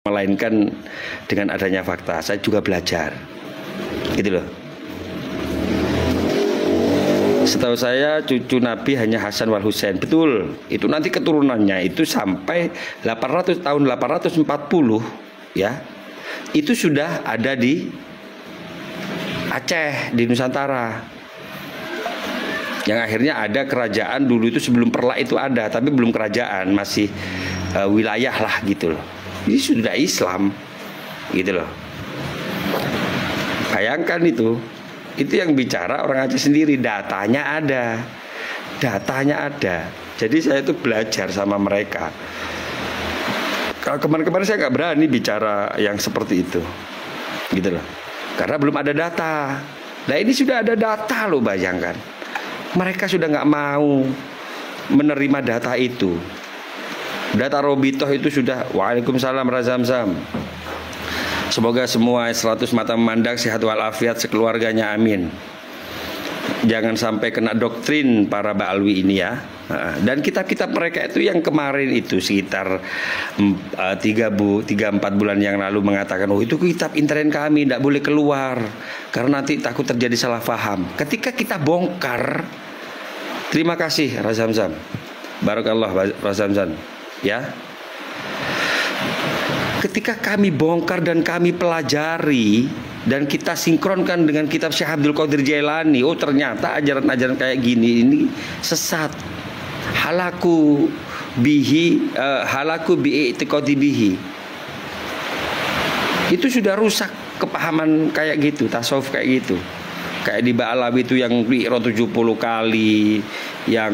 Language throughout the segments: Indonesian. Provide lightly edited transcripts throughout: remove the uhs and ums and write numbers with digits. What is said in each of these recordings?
melainkan dengan adanya fakta. Saya juga belajar, gitu loh. Setahu saya cucu Nabi hanya Hasan wal Husain. Betul, itu nanti keturunannya itu sampai 800 tahun 840 ya. Itu sudah ada di Aceh, di Nusantara. Yang akhirnya ada kerajaan dulu itu sebelum Perlak itu ada, tapi belum kerajaan, masih wilayah lah gitu loh. Ini sudah Islam gitu loh. Bayangkan itu yang bicara orang Aceh sendiri, datanya ada. Jadi saya itu belajar sama mereka. Kalau kemarin-kemarin saya nggak berani bicara yang seperti itu, gitu loh, karena belum ada data. Nah ini sudah ada data loh, bayangkan. Mereka sudah nggak mau menerima data itu. Data Robitoh itu sudah. Waalaikumsalam Razamzam. Semoga semua 100 mata memandang, sehat walafiat sekeluarganya, amin. Jangan sampai kena doktrin para Ba'alwi ini ya. Dan kitab-kitab mereka itu yang kemarin itu sekitar 3-4 bulan yang lalu mengatakan, oh itu kitab intern kami, tidak boleh keluar karena nanti takut terjadi salah paham. Ketika kita bongkar, terima kasih Razamzam, barakallah Razamzam ya. Ketika kami bongkar dan kami pelajari dan kita sinkronkan dengan kitab Syekh Abdul Qadir Jailani, oh ternyata ajaran-ajaran kayak gini ini sesat. Halaku bi'i'tiqadi bihi. Itu sudah rusak kepahaman kayak gitu, tasawuf kayak gitu. Kayak di Ba'alawi itu yang mi'raj 70 kali, yang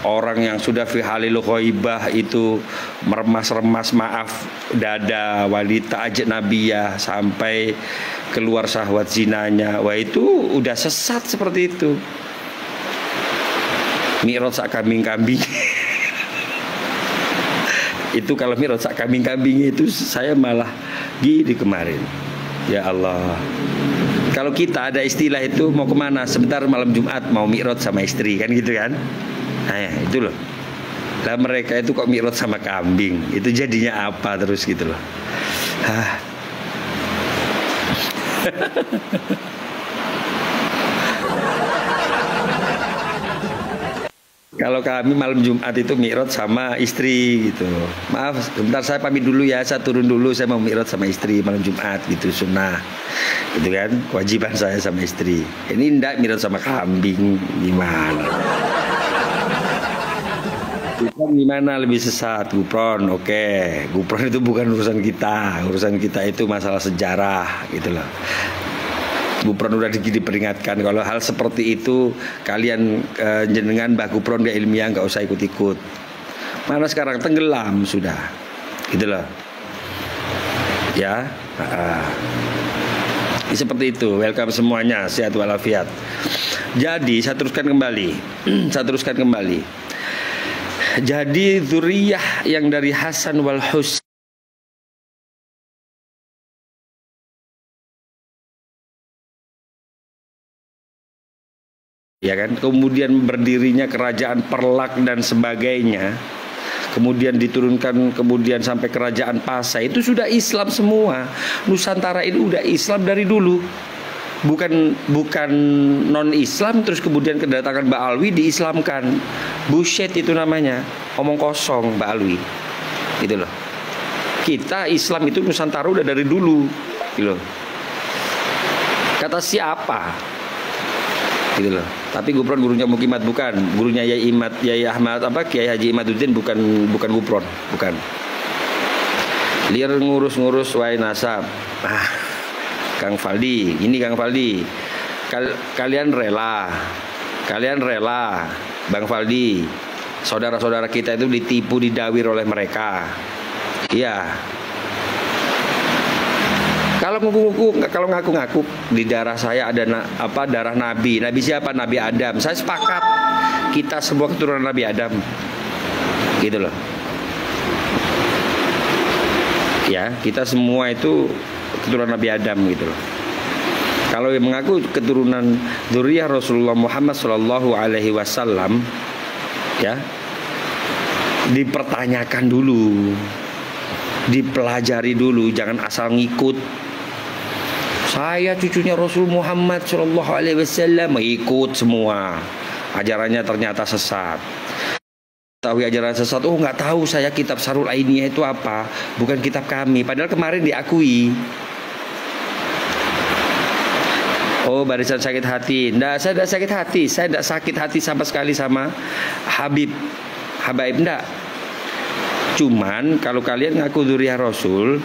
orang yang sudah fi halil ghaibah itu meremas-remas maaf dada wanita ajnabiyah sampai keluar syahwat zinanya. Wah itu udah sesat seperti itu. Mi'raj sak kambing-kambing. Itu kalau mi'raj sak kambing-kambing itu saya malah gini kemarin. Ya Allah. Kalau kita ada istilah itu mau kemana? Sebentar malam Jumat mau mi'raj sama istri kan gitu kan? Nah ya, itu loh. Lah mereka itu kok mi'raj sama kambing, itu jadinya apa terus gitu loh. Kalau kami malam Jumat itu mi'raj sama istri gitu. Maaf, sebentar saya pamit dulu ya, saya turun dulu, saya mau mi'raj sama istri malam Jumat gitu, sunnah. Gitu kan, kewajiban saya sama istri. Ini ndak mi'raj sama kambing, gimana? Gupron gimana lebih sesat? Gupron, oke. Gupron itu bukan urusan kita. Urusan kita itu masalah sejarah gitu loh. Gupron udah diperingatkan kalau hal seperti itu kalian jenengan Mbah Gupron gak ilmiah, gak usah ikut-ikut. Mana sekarang tenggelam sudah, gitu loh. Ya, seperti itu. Welcome semuanya, sehat walafiat. Jadi saya teruskan kembali. Jadi dzurriyyah yang dari Hasan wal Husain ya kan, kemudian berdirinya kerajaan Perlak dan sebagainya, kemudian diturunkan kemudian sampai kerajaan Pasai, itu sudah Islam semua. Nusantara ini udah Islam dari dulu. Bukan non Islam terus kemudian kedatangan Ba'alwi diislamkan. Bullshit itu namanya, omong kosong Ba'alwi. Gitu loh. Kita Islam itu Nusantara udah dari dulu. Gitu loh. Kata siapa? Gitu loh. Tapi Gupron gurunya Mukimat bukan, gurunya Yai Ahmad Kiai Haji Imaduddin bukan Gupron, bukan. Liar ngurus wae nasab. Kang Faldi, ini Kang Faldi, kalian rela, Bang Faldi, saudara-saudara kita itu ditipu, didawir oleh mereka. Iya. Kalau ngaku-ngaku di darah saya ada darah Nabi. Nabi siapa? Nabi Adam. Saya sepakat. Kita semua keturunan Nabi Adam. Gitu loh. Ya, kita semua itu keturunan Nabi Adam gitu loh. Kalau yang mengaku keturunan dzurriyyah Rasulullah Muhammad sallallahu alaihi wasallam ya, dipertanyakan dulu, dipelajari dulu, jangan asal ngikut. Saya cucunya Rasul Muhammad Shallallahu Alaihi Wasallam, ikut semua. Ajarannya ternyata sesat. Tahu ajaran sesat, oh nggak tahu saya kitab Sarul Ainiyah itu apa, bukan kitab kami. Padahal kemarin diakui. Oh, barisan sakit hati. Nggak, saya tidak sakit hati. Saya tidak sakit hati sama sekali sama Habaib, enggak. Cuman kalau kalian ngaku dzurriyyah Rasul,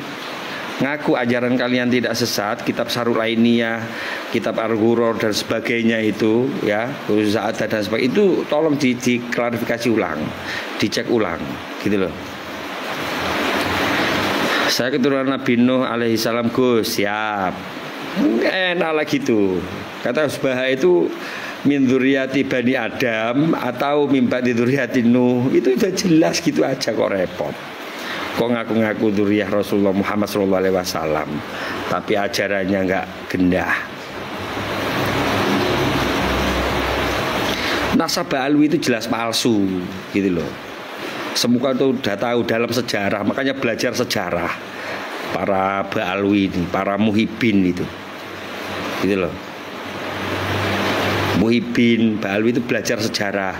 ngaku ajaran kalian tidak sesat, kitab Sarul Ainiyah, kitab Al-Ghuror dan sebagainya itu, ya, khusus Sa'adah dan sebagainya, itu tolong diklarifikasi ulang, dicek ulang, gitu loh. Saya keturunan Nabi Nuh alaihi salam, Gus, siap. Enak lah gitu. Kata Usbah itu min dzurriyyati Bani Adam atau min ba'di dzurriyyati Nuh, itu udah jelas gitu aja, kok repot. Kok ngaku-ngaku dzurriyyah Rasulullah Muhammad SAW, tapi ajarannya nggak gendah. Nasab Ba'alwi itu jelas palsu, gitu loh. Semua itu udah tahu dalam sejarah, makanya belajar sejarah para Ba'alwi ini, para Muhibbin itu, gitu loh. Muhibbin Ba'alwi itu belajar sejarah,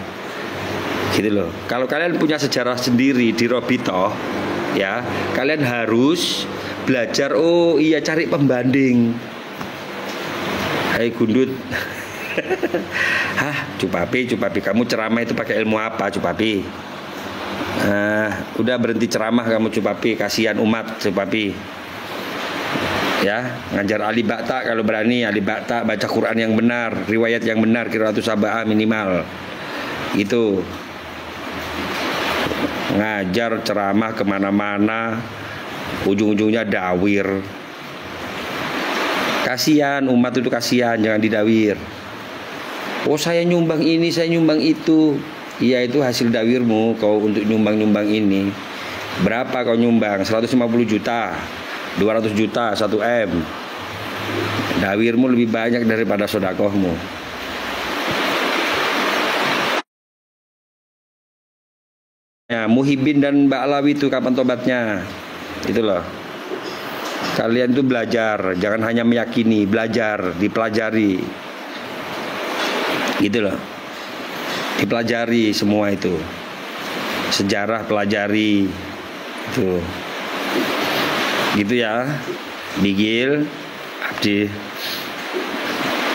gitu loh. Kalau kalian punya sejarah sendiri di Robitoh, ya, kalian harus belajar. Oh iya, cari pembanding. Hai Gundut. Hah, Cupapi, kamu ceramah itu pakai ilmu apa, Cupapi? Udah berhenti ceramah kamu, Cupapi, kasihan umat, Cupapi. Ya, ngajar Ali Bakta kalau berani, Ali Bakta, baca Quran yang benar, riwayat yang benar, qiraatus sab'ah minimal. Itu ngajar ceramah kemana-mana, ujung-ujungnya dawir. Kasihan umat itu, kasihan, jangan didawir. Oh saya nyumbang ini, saya nyumbang itu. Iya, itu hasil dawirmu kau untuk nyumbang ini. Berapa kau nyumbang? 150 juta, 200 juta, 1 M. Dawirmu lebih banyak daripada sodakohmu. Ya, Muhibbin dan Ba'alawi itu kapan tobatnya? Itu loh. Kalian tuh belajar, jangan hanya meyakini, belajar, dipelajari. Gitu loh. Dipelajari semua itu. Sejarah pelajari. Itu. Gitu ya. Bigil, Abdi.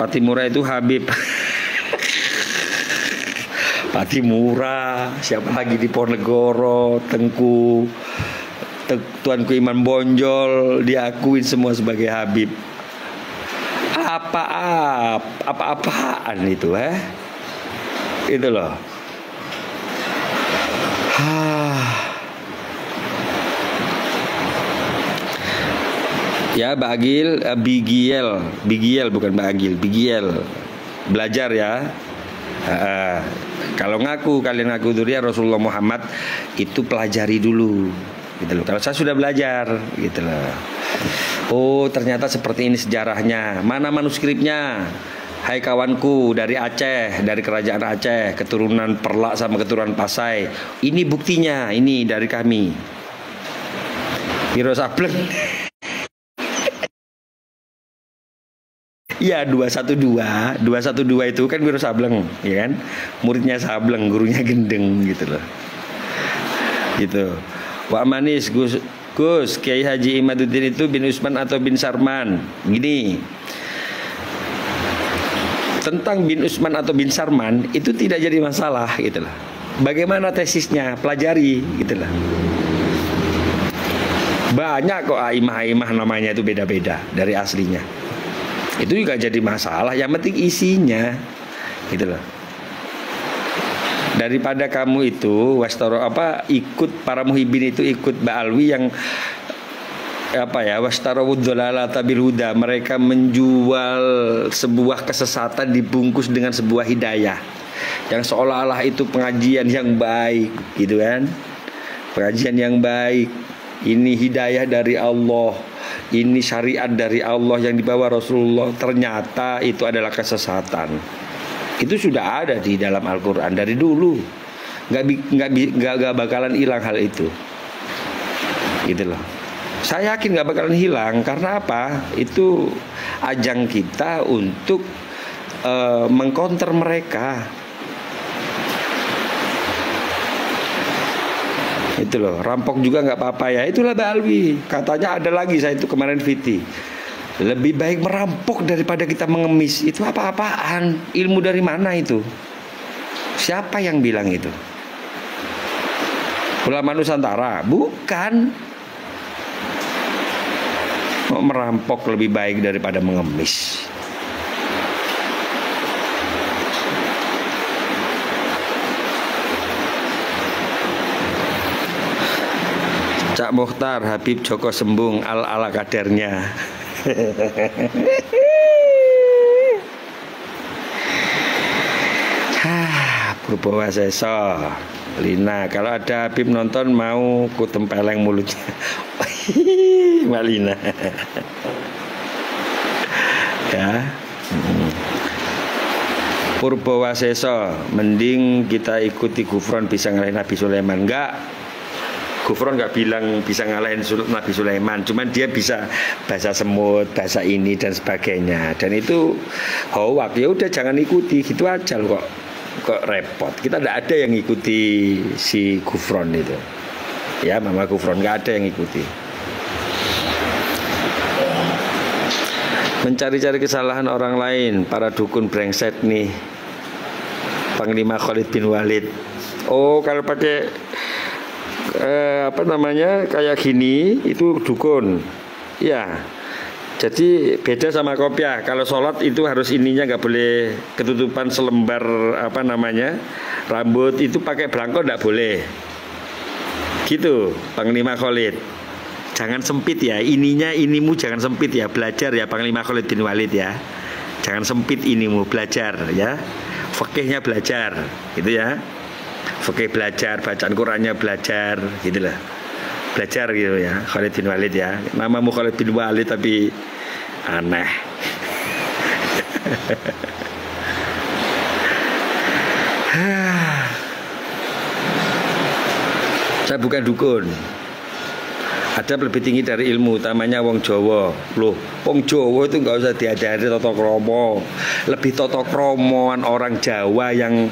Patimura itu Habib. Patimura, siapa lagi di Ponegoro, Tengku, Tuanku Iman Bonjol, diakuin semua sebagai Habib. Apa-apaan itu, itu loh. Ya, Bagil, Bigiel bukan Bagil, Bigiel. Belajar ya. Kalau kalian ngaku dzurriyyah Rasulullah Muhammad, itu pelajari dulu, gitu loh. Kalau saya sudah belajar, gitu loh. Oh ternyata seperti ini sejarahnya. Mana manuskripnya? Hai kawanku dari Aceh, dari kerajaan Aceh, keturunan Perlak sama keturunan Pasai. Ini buktinya, ini dari kami. Wiro Sableng. Ya 212 itu kan Wiro Sableng, ya kan? Muridnya Sableng, gurunya Gendeng, gitu loh. Gitu. Wak Manis Gus Kiai Haji Imaduddin itu bin Usman atau bin Sarman? Gini. Tentang bin Usman atau bin Sarman itu tidak jadi masalah, gitu loh. Bagaimana tesisnya? Pelajari, gitu loh. Banyak kok aimah-aimah namanya itu beda-beda dari aslinya. Itu juga jadi masalah, yang penting isinya, gitu loh. Daripada kamu itu ikut para muhibbin itu, ikut Ba'alwi yang wastarawud dhalalata bil huda, mereka menjual sebuah kesesatan dibungkus dengan sebuah hidayah yang seolah-olah itu pengajian yang baik, gitu kan. Pengajian yang baik, ini hidayah dari Allah, ini syariat dari Allah yang dibawa Rasulullah, ternyata itu adalah kesesatan. Itu sudah ada di dalam Al-Quran dari dulu. nggak bakalan hilang hal itu, gitu loh. Saya yakin nggak bakalan hilang. Karena apa? Itu ajang kita untuk mengcounter mereka. Itu loh, rampok juga nggak apa-apa ya. Itulah Mbak Alwi. Katanya ada lagi, saya itu kemarin Viti. Lebih baik merampok daripada kita mengemis. Itu apa-apaan? Ilmu dari mana itu? Siapa yang bilang itu? Ulama Nusantara? Bukan. Merampok lebih baik daripada mengemis. Cak Mukhtar, Habib Joko Sembung ala kadernya. Purbawaseso, Lina, kalau ada Habib nonton mau ku tempeleng mulutnya. Mbak Lina. Ya. Purbawaseso, mending kita ikuti Gufron bisa ngalahin Nabi Sulaiman. Enggak. Gufron nggak bilang bisa ngalahin Nabi Sulaiman, cuman dia bisa bahasa semut, bahasa ini dan sebagainya. Dan itu hoak. Ya udah jangan ikuti, gitu aja loh kok repot. Kita tidak ada yang ikuti si Gufron itu. Ya, Mama Gufron nggak ada yang ikuti. Mencari-cari kesalahan orang lain, para dukun brengsek nih. Panglima Khalid bin Walid. Oh, kalau pakai kayak gini itu dukun. Ya. Jadi beda sama kopiah. Kalau sholat itu harus ininya nggak boleh ketutupan selembar rambut itu pakai belangko nggak boleh. Gitu, Panglima Khalid. Jangan sempit ya, inimu jangan sempit ya, belajar ya Panglima Khalid bin Walid ya. Jangan sempit inimu, belajar ya. Fikihnya belajar, gitu ya. Fikih belajar, bacaan Qurannya belajar, gitulah. Belajar gitu ya, Khalid bin Walid ya. Namamu Khalid bin Walid tapi aneh. Saya bukan dukun. Ada lebih tinggi dari ilmu, utamanya wong Jawa. Loh, wong Jawa itu nggak usah diajari tata krama. Lebih tata kramaan orang Jawa yang,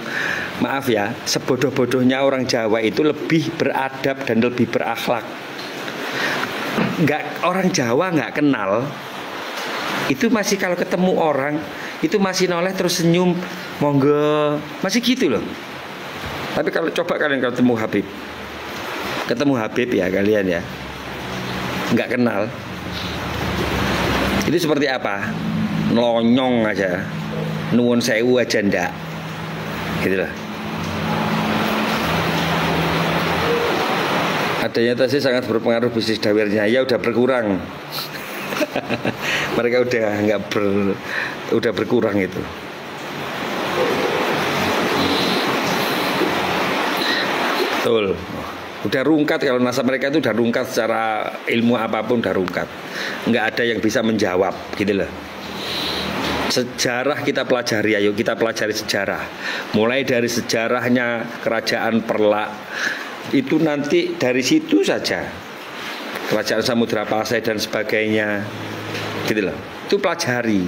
maaf ya, sebodoh-bodohnya orang Jawa itu lebih beradab dan lebih berakhlak. Orang Jawa nggak kenal. Itu masih kalau ketemu orang itu masih noleh terus senyum, monggo, masih gitu loh. Tapi kalau coba kalian ketemu Habib ya kalian ya, nggak kenal, itu seperti apa? Nelonyong aja, nuwun sewu aja ndak, gitu lah. Adanya tadi sangat berpengaruh bisnis dawirnya. Ya udah berkurang. Mereka udah berkurang itu. Betul. Udah rungkat, kalau nasab mereka itu udah rungkat secara ilmu apapun, udah rungkat. Nggak ada yang bisa menjawab, gitu loh. Sejarah kita pelajari, ayo kita pelajari sejarah. Mulai dari sejarahnya kerajaan Perlak. Itu nanti dari situ saja. Kerajaan Samudra Pasai dan sebagainya. Gitu loh. Itu pelajari.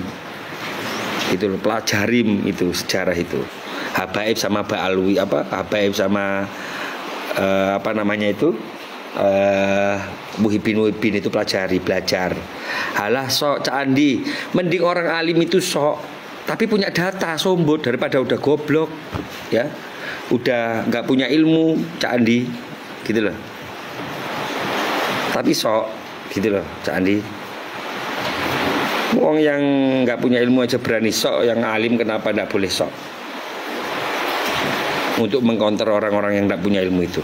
Gitu loh, pelajarim itu sejarah itu. Habaib sama Ba'alwi, Habaib sama Muhyiddin itu belajar. Halah sok Cak Andi, mending orang alim itu sok tapi punya data sombot daripada udah goblok ya, udah nggak punya ilmu Cak Andi, gitu loh. Tapi sok, gitu loh Cak Andi. Wong yang nggak punya ilmu aja berani sok, yang alim kenapa nggak boleh sok? Untuk mengcounter orang-orang yang tidak punya ilmu itu.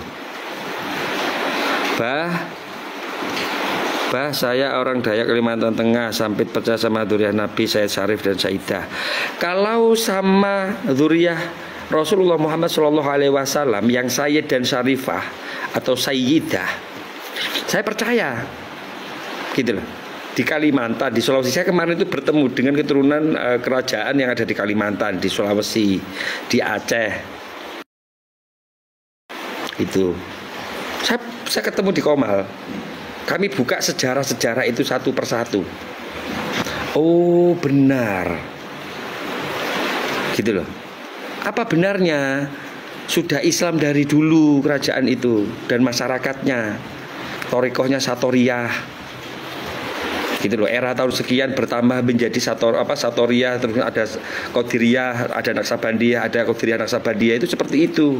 Saya orang Dayak Kalimantan Tengah, sampai percaya sama dzurriyyah Nabi Sayyid Syarif dan Sayyidah. Kalau sama dzurriyyah Rasulullah Muhammad SAW yang Sayyid dan Syarifah atau Sayyidah, saya percaya, gitu loh. Di Kalimantan, di Sulawesi, saya kemarin itu bertemu dengan keturunan kerajaan yang ada di Kalimantan, di Sulawesi, di Aceh. Itu saya ketemu di Qomal. Kami buka sejarah-sejarah itu satu persatu. Oh benar, gitu loh. Apa benarnya sudah Islam dari dulu kerajaan itu dan masyarakatnya, torikohnya Satoriyah, gitu loh. Era tahun sekian bertambah menjadi Satoriyah, terus ada Qadiriyah, ada Naksabandiyah, ada Qadiriyah Naksabandiyah, itu seperti itu.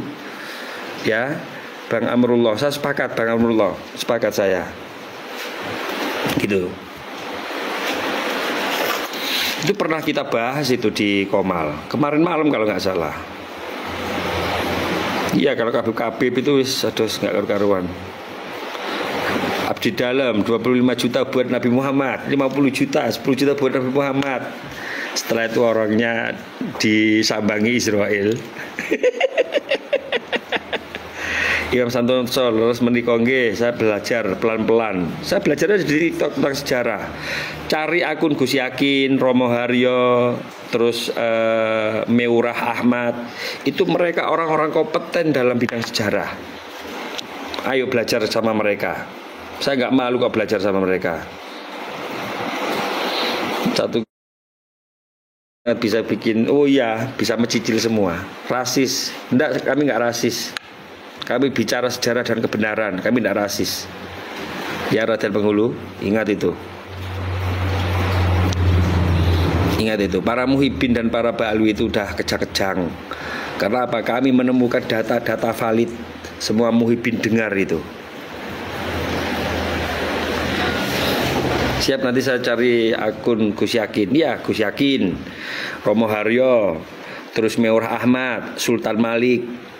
Ya, Bang Amrullah, saya sepakat, Bang Amrullah, sepakat saya. Gitu. Itu pernah kita bahas itu di Qomal kemarin malam kalau nggak salah. Iya, kalau Habib itu nggak karu-karuan. Abdi dalam 25 juta buat Nabi Muhammad, 50 juta, 10 juta buat Nabi Muhammad. Setelah itu orangnya disambangi Israel. Imam Santoso terus menikongge, saya belajar pelan-pelan. Saya belajar di tentang sejarah. Cari akun Gus Yakin, Romo Haryo, terus Meurah Ahmad. Itu mereka orang-orang kompeten dalam bidang sejarah. Ayo belajar sama mereka. Saya nggak malu kok belajar sama mereka. Satu bisa bikin, oh iya, bisa mencicil semua. Rasis, enggak, kami nggak rasis. Kami bicara sejarah dan kebenaran, kami tidak rasis. Ya Raden Penghulu, ingat itu. Ingat itu, para muhibin dan para ba'alwi itu udah kejang-kejang. Karena apa? Kami menemukan data-data valid. Semua muhibin dengar itu. Siap, nanti saya cari akun Gus Yakin. Ya, Gus Yakin, Romo Haryo, terus Meurah Ahmad, Sultan Malik.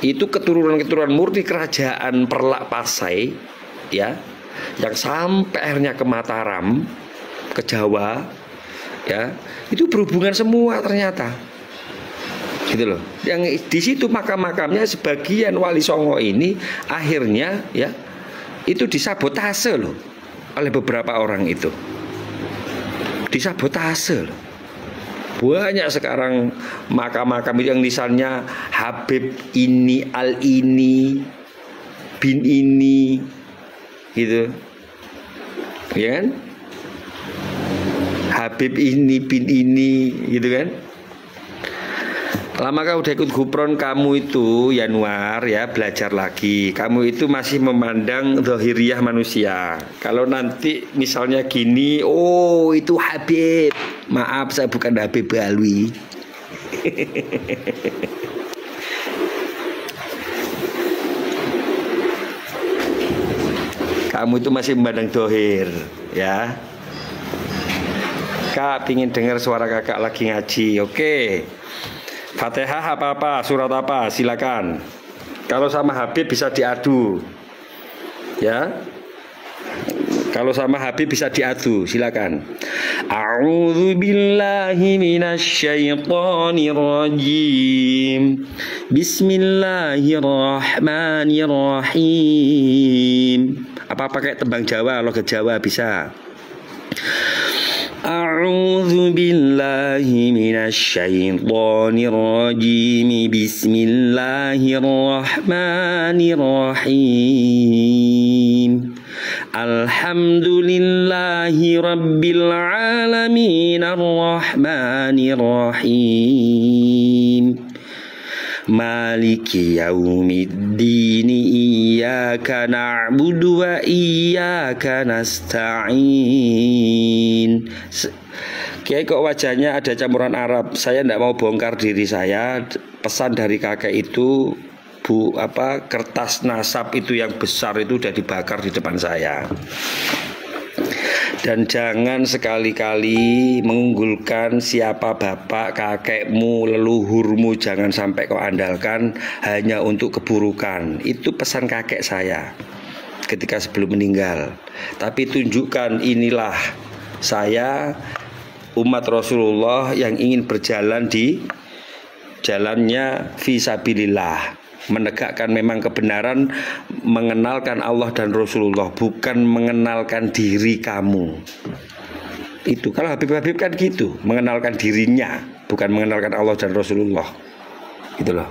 Itu keturunan-keturunan murni kerajaan Perlak Pasai, ya, yang sampai akhirnya ke Mataram, ke Jawa, ya, itu berhubungan semua ternyata, gitu loh. Yang di situ makam-makamnya sebagian Wali Songo ini akhirnya, ya, itu disabotase loh oleh beberapa orang itu, disabotase loh. Banyak sekarang makam-makam yang misalnya Habib ini, Al ini, bin ini, gitu, ya kan? Habib ini, bin ini, gitu kan? Lama kau udah ikut Gupron, kamu itu Yanuar, ya, belajar lagi. Kamu itu masih memandang zahiriyah manusia. Kalau nanti misalnya gini, oh itu Habib. Maaf, saya bukan Habib Alwi. Kamu itu masih memandang dohir, ya. Kak, pingin dengar suara kakak lagi ngaji, oke. Fatihah apa-apa, surat apa, silakan. Kalau sama Habib bisa diadu, ya. Kalau sama Habib bisa diadu, silakan. A'udzu billahi minasyaitonir rajim. Bismillahirrahmanirrahim. Apa pakai tembang Jawa, logat Jawa bisa. A'udzu billahi minasyaitonir rajim. Bismillahirrahmanirrahim. Alhamdulillahi rabbil alamin arrahmanir rahim. Maliki yaumiddin, iyyaka na'budu wa iyyaka nasta'in. Kayak kok wajahnya ada campuran Arab. Saya tidak mau bongkar diri saya. Pesan dari kakek itu, kertas nasab itu yang besar itu udah dibakar di depan saya. Dan jangan sekali-kali mengunggulkan siapa bapak, kakekmu, leluhurmu, jangan sampai kau andalkan hanya untuk keburukan. Itu pesan kakek saya ketika sebelum meninggal. Tapi tunjukkan, inilah saya, umat Rasulullah yang ingin berjalan di jalannya fisabilillah, menegakkan memang kebenaran, mengenalkan Allah dan Rasulullah, bukan mengenalkan diri kamu. Itu kalau Habib-Habib kan gitu, mengenalkan dirinya, bukan mengenalkan Allah dan Rasulullah, gitu loh.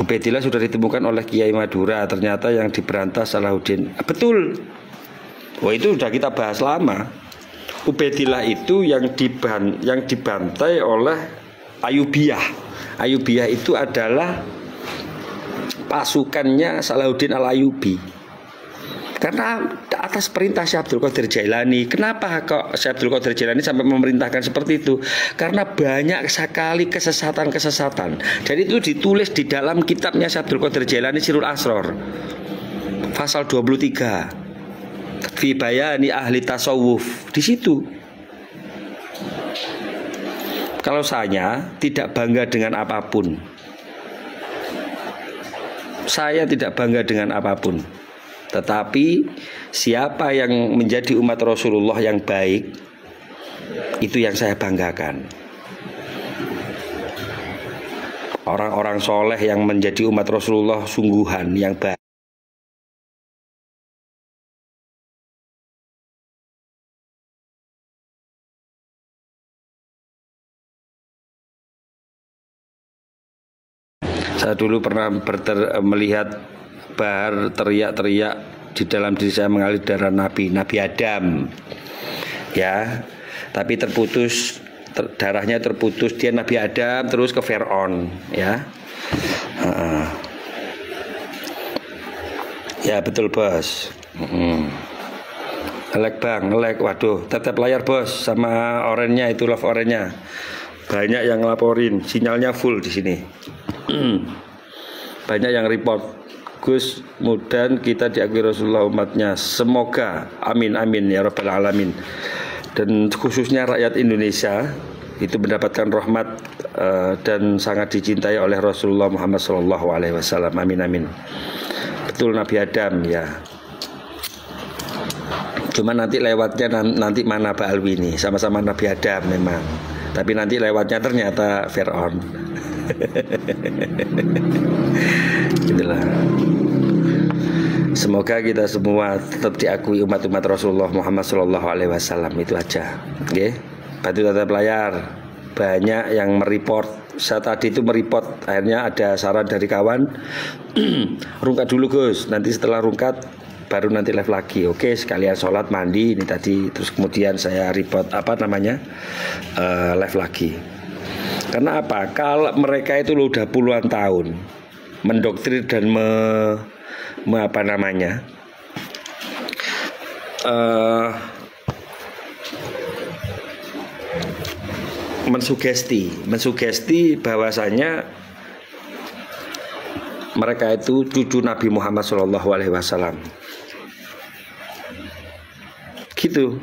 Ubaidillah sudah ditemukan oleh Kiai Madura, ternyata yang diberantas Salahuddin. Betul. Wah, itu sudah kita bahas lama. Ubaidillah itu yang dibantai oleh Ayyubiyah. Ayyubiyah itu adalah pasukannya Salahuddin Al-Ayyubi. Karena atas perintah Syekh Abdul Qadir Jailani. Kenapa kok Syekh Abdul Qadir Jailani sampai memerintahkan seperti itu? Karena banyak sekali kesesatan-kesesatan. Dan itu ditulis di dalam kitabnya Syekh Abdul Qadir Jailani, Sirul Asror, pasal 23, fi bayani ahli tasawuf. Di situ. Kalau saya tidak bangga dengan apapun, saya tidak bangga dengan apapun. Tetapi siapa yang menjadi umat Rasulullah yang baik, itu yang saya banggakan. Orang-orang soleh yang menjadi umat Rasulullah sungguhan yang baik. Saya dulu pernah melihat Bahar teriak-teriak di dalam diri saya mengalir darah Nabi Adam, ya, tapi terputus, darahnya terputus, dia Nabi Adam terus ke Fir'aun, ya. Ya betul bos. Ngelek bang, ngelek, waduh, tetap layar bos sama orennya itu, love orennya banyak yang ngelaporin, sinyalnya full di sini. Banyak yang report. Gus, mudah kita diakui Rasulullah umatnya. Semoga, amin amin ya rabbal alamin. Dan khususnya rakyat Indonesia itu mendapatkan rahmat dan sangat dicintai oleh Rasulullah Muhammad SAW. Amin amin. Betul Nabi Adam ya. Cuma nanti lewatnya nanti mana Pak Alwi ini, sama-sama Nabi Adam memang. Tapi nanti lewatnya ternyata Fir'aun. Itulah. Semoga kita semua tetap diakui umat-umat Rasulullah Muhammad SAW. Itu aja. Oke. Batu tetap layar. Banyak yang mereport. Saya tadi itu mereport. Akhirnya ada saran dari kawan. Rungkat dulu Gus. Nanti setelah rungkat baru nanti live lagi. Oke, sekalian sholat mandi ini tadi. Terus kemudian saya report live lagi. Karena apa? Kalau mereka itu udah puluhan tahun mendoktrin dan mensugesti bahwasanya mereka itu cucu Nabi Muhammad SAW. Gitu.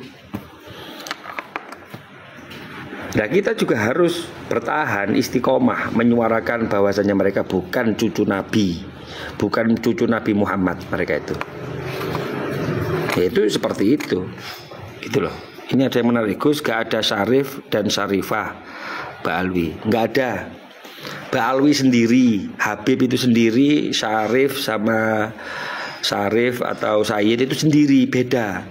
Nah, kita juga harus bertahan istiqomah menyuarakan bahwasanya mereka bukan cucu Nabi, bukan cucu Nabi Muhammad mereka itu. Ya, itu seperti itu, gitu loh. Ini ada yang menarik Gus, gak ada Syarif dan Syarifah, Mbak Alwi, nggak ada. Mbak Alwi sendiri, Habib itu sendiri, Syarif sama Syarif atau Sayyid itu sendiri, beda.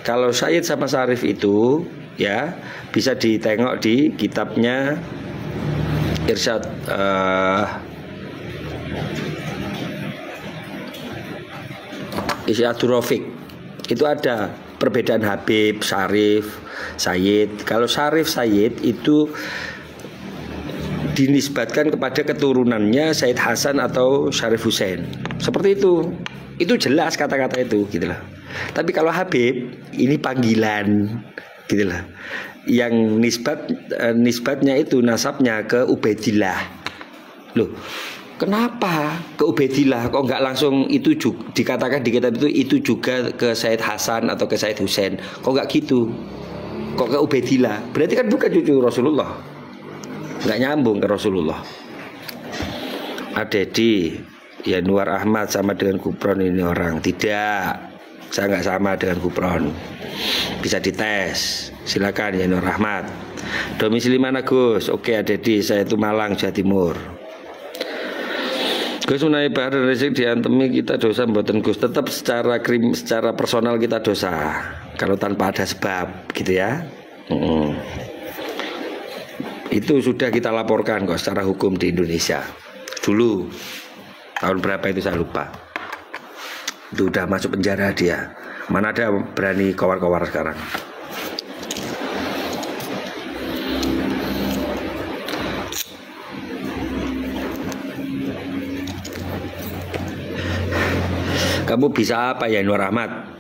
Kalau Sayyid sama Syarif itu ya bisa ditengok di kitabnya Irsyad Isyadul Rafiq. Itu ada perbedaan Habib, Syarif, Sayyid. Kalau Syarif Sayyid itu dinisbatkan kepada keturunannya Sayyid Hasan atau Syarif Husain. Seperti itu. Itu jelas kata-kata itu, gitulah. Tapi kalau Habib ini panggilan, gitulah. Yang nisbatnya itu nasabnya ke Ubaidillah. Loh, kenapa ke Ubaidillah? Kok nggak langsung itu juga, dikatakan di kitab itu juga ke Sayyid Hasan atau ke Sayyid Husain? Kok nggak gitu? Kok ke Ubaidillah? Berarti kan bukan cucu Rasulullah. Nggak nyambung ke Rasulullah. Adedi, ya Anwar Ahmad sama dengan Kupron ini orang. Tidak, saya nggak sama dengan Kupron. Bisa dites. Silakan ya Nur Rahmat. Domisili mana Gus? Oke Adedi, saya itu Malang, Jawa Timur. Gus menawi Bahar dan Rizik diantemi kita dosa mboten Gus. Tetap secara personal kita dosa. Kalau tanpa ada sebab, gitu ya. Itu sudah kita laporkan kok secara hukum di Indonesia dulu. Tahun berapa itu saya lupa. Itu udah masuk penjara dia. Mana ada berani kowar-kowar sekarang. Kamu bisa apa ya Nur Ahmad?